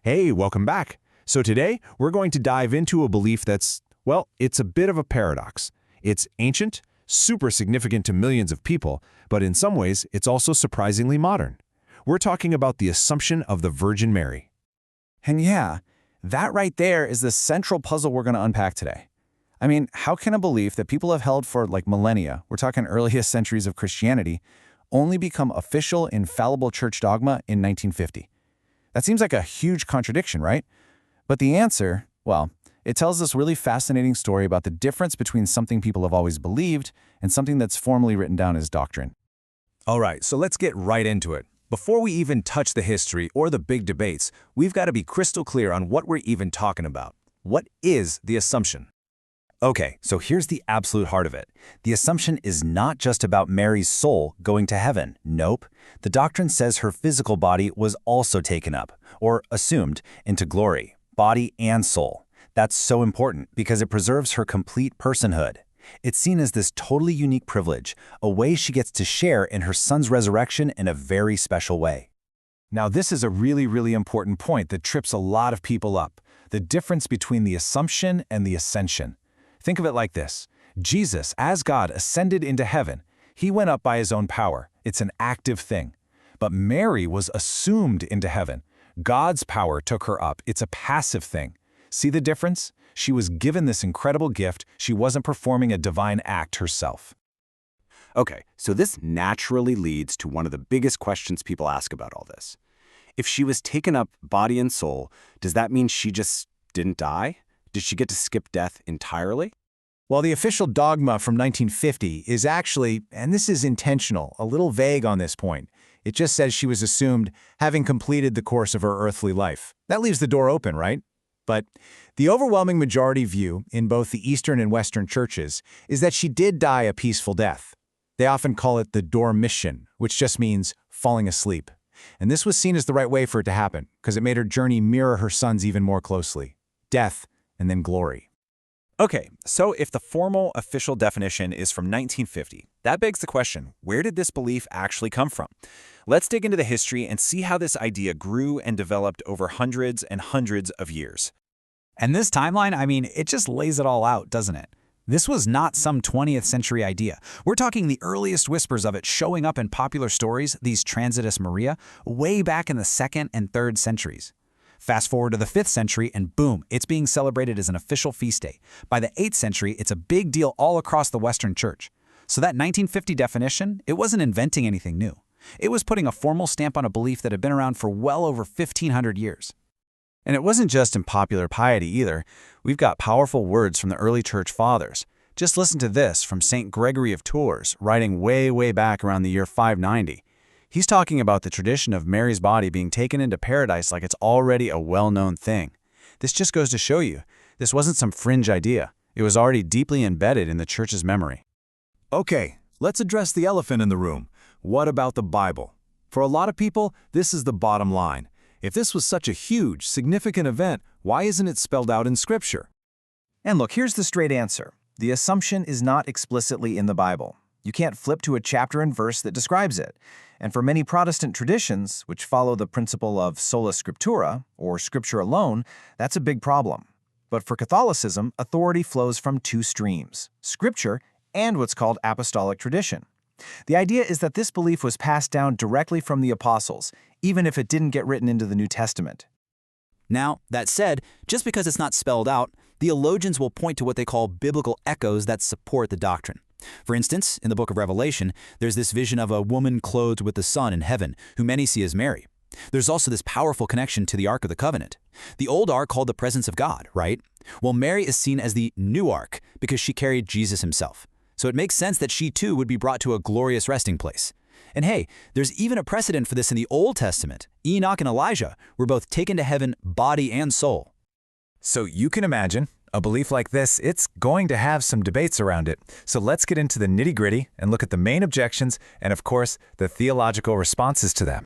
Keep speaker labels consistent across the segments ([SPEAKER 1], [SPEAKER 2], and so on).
[SPEAKER 1] Hey, welcome back. So today, we're going to dive into a belief that's, well, it's a bit of a paradox. It's ancient, super significant to millions of people, but in some ways, it's also surprisingly modern. We're talking about the Assumption of the Virgin Mary.
[SPEAKER 2] And yeah, that right there is the central puzzle we're going to unpack today. I mean, how can a belief that people have held for like millennia, we're talking earliest centuries of Christianity, only become official, infallible church dogma in 1950? That seems like a huge contradiction, right? But the answer, well, it tells this really fascinating story about the difference between something people have always believed and something that's formally written down as doctrine.
[SPEAKER 3] All right, so let's get right into it. Before we even touch the history or the big debates, we've got to be crystal clear on what we're even talking about. What is the Assumption? Okay, so here's the absolute heart of it. The Assumption is not just about Mary's soul going to heaven. Nope. The doctrine says her physical body was also taken up, or assumed, into glory, body and soul. That's so important because it preserves her complete personhood. It's seen as this totally unique privilege, a way she gets to share in her son's resurrection in a very special way.
[SPEAKER 4] Now, this is a really important point that trips a lot of people up, the difference between the Assumption and the Ascension. Think of it like this. Jesus, as God, ascended into heaven. He went up by his own power. It's an active thing. But Mary was assumed into heaven. God's power took her up. It's a passive thing. See the difference? She was given this incredible gift. She wasn't performing a divine act herself.
[SPEAKER 5] Okay, so this naturally leads to one of the biggest questions people ask about all this. If she was taken up body and soul, does that mean she just didn't die? Did she get to skip death entirely?
[SPEAKER 2] Well, the official dogma from 1950 is actually, and this is intentional, a little vague on this point. It just says she was assumed having completed the course of her earthly life. That leaves the door open, right? But the overwhelming majority view in both the Eastern and Western churches is that she did die a peaceful death. They often call it the dormition, which just means falling asleep. And this was seen as the right way for it to happen, because it made her journey mirror her son's even more closely. Death and then glory.
[SPEAKER 3] Okay, so if the formal official definition is from 1950, that begs the question, where did this belief actually come from? Let's dig into the history and see how this idea grew and developed over hundreds and hundreds of years.
[SPEAKER 6] And this timeline, I mean, it just lays it all out, doesn't it? This was not some 20th century idea. We're talking the earliest whispers of it showing up in popular stories, these Transitus Maria, way back in the 2nd and 3rd centuries. Fast forward to the 5th century and boom, it's being celebrated as an official feast day. By the 8th century, it's a big deal all across the Western Church. So that 1950 definition, it wasn't inventing anything new. It was putting a formal stamp on a belief that had been around for well over 1,500 years.
[SPEAKER 2] And it wasn't just in popular piety either. We've got powerful words from the early church fathers. Just listen to this from St. Gregory of Tours, writing way back around the year 590. He's talking about the tradition of Mary's body being taken into paradise like it's already a well-known thing. This just goes to show you, this wasn't some fringe idea. It was already deeply embedded in the church's memory.
[SPEAKER 4] Okay, let's address the elephant in the room. What about the Bible? For a lot of people, this is the bottom line. If this was such a huge, significant event, why isn't it spelled out in Scripture?
[SPEAKER 2] And look, here's the straight answer. The Assumption is not explicitly in the Bible. You can't flip to a chapter and verse that describes it. And for many Protestant traditions, which follow the principle of sola scriptura, or Scripture alone, that's a big problem. But for Catholicism, authority flows from two streams, Scripture and what's called apostolic tradition. The idea is that this belief was passed down directly from the apostles, even if it didn't get written into the New Testament.
[SPEAKER 6] Now, that said, just because it's not spelled out, theologians will point to what they call biblical echoes that support the doctrine. For instance, in the book of Revelation, there's this vision of a woman clothed with the sun in heaven, who many see as Mary. There's also this powerful connection to the Ark of the Covenant. The old Ark called the presence of God, right? Well, Mary is seen as the new Ark because she carried Jesus himself. So it makes sense that she too would be brought to a glorious resting place. And hey, there's even a precedent for this in the Old Testament. Enoch and Elijah were both taken to heaven body and soul.
[SPEAKER 4] So you can imagine, a belief like this, it's going to have some debates around it. So let's get into the nitty-gritty and look at the main objections and, of course, the theological responses to them.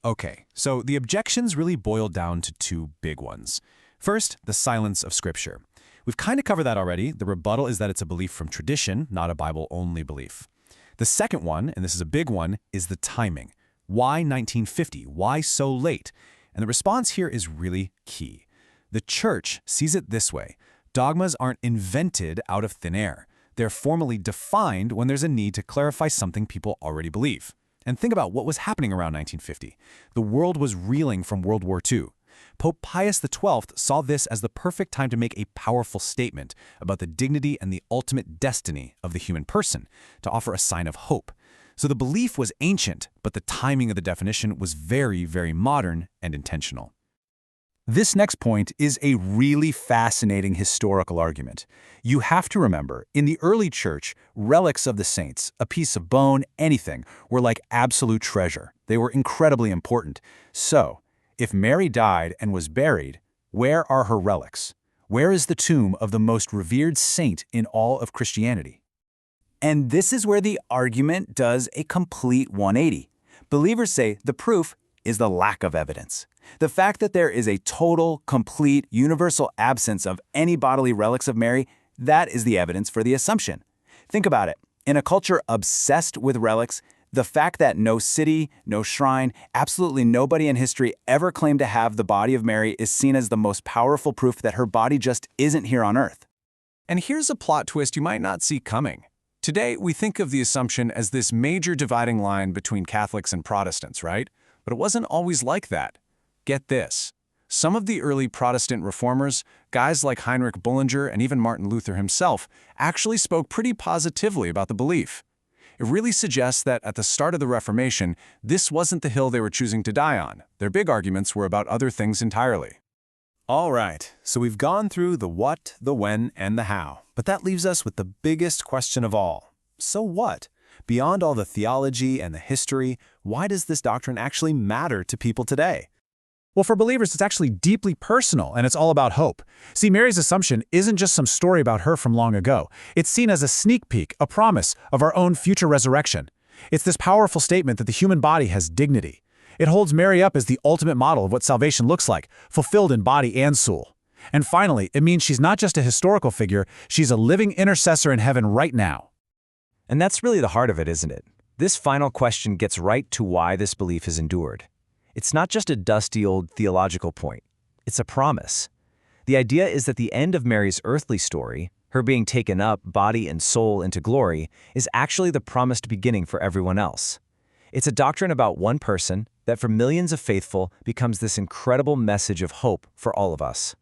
[SPEAKER 1] Okay, so the objections really boil down to two big ones. First, the silence of Scripture. We've kind of covered that already. The rebuttal is that it's a belief from tradition, not a Bible-only belief. The second one, and this is a big one, is the timing. Why 1950? Why so late? And the response here is really key. The Church sees it this way. Dogmas aren't invented out of thin air. They're formally defined when there's a need to clarify something people already believe. And think about what was happening around 1950. The world was reeling from World War II. Pope Pius XII saw this as the perfect time to make a powerful statement about the dignity and the ultimate destiny of the human person, to offer a sign of hope. So the belief was ancient, but the timing of the definition was very, very modern and intentional. This next point is a really fascinating historical argument. You have to remember, in the early church, relics of the saints, a piece of bone, anything, were like absolute treasure. They were incredibly important. So, if Mary died and was buried, where are her relics? Where is the tomb of the most revered saint in all of Christianity?
[SPEAKER 3] And this is where the argument does a complete 180. Believers say the proof is the lack of evidence. The fact that there is a total, complete, universal absence of any bodily relics of Mary, that is the evidence for the assumption. Think about it. In a culture obsessed with relics, the fact that no city, no shrine, absolutely nobody in history ever claimed to have the body of Mary is seen as the most powerful proof that her body just isn't here on earth.
[SPEAKER 1] And here's a plot twist you might not see coming. Today, we think of the Assumption as this major dividing line between Catholics and Protestants, right? But it wasn't always like that. Get this. Some of the early Protestant Reformers, guys like Heinrich Bullinger and even Martin Luther himself, actually spoke pretty positively about the belief. It really suggests that at the start of the Reformation, this wasn't the hill they were choosing to die on. Their big arguments were about other things entirely.
[SPEAKER 4] All right, so we've gone through the what, the when, and the how. But that leaves us with the biggest question of all. So what? Beyond all the theology and the history, why does this doctrine actually matter to people today?
[SPEAKER 2] Well, for believers, it's actually deeply personal, and it's all about hope. See, Mary's Assumption isn't just some story about her from long ago. It's seen as a sneak peek, a promise of our own future resurrection. It's this powerful statement that the human body has dignity. It holds Mary up as the ultimate model of what salvation looks like, fulfilled in body and soul. And finally, it means she's not just a historical figure, she's a living intercessor in heaven right now.
[SPEAKER 3] And that's really the heart of it, isn't it? This final question gets right to why this belief has endured. It's not just a dusty old theological point. It's a promise. The idea is that the end of Mary's earthly story, her being taken up, body and soul, into glory, is actually the promised beginning for everyone else. It's a doctrine about one person that for millions of faithful becomes this incredible message of hope for all of us.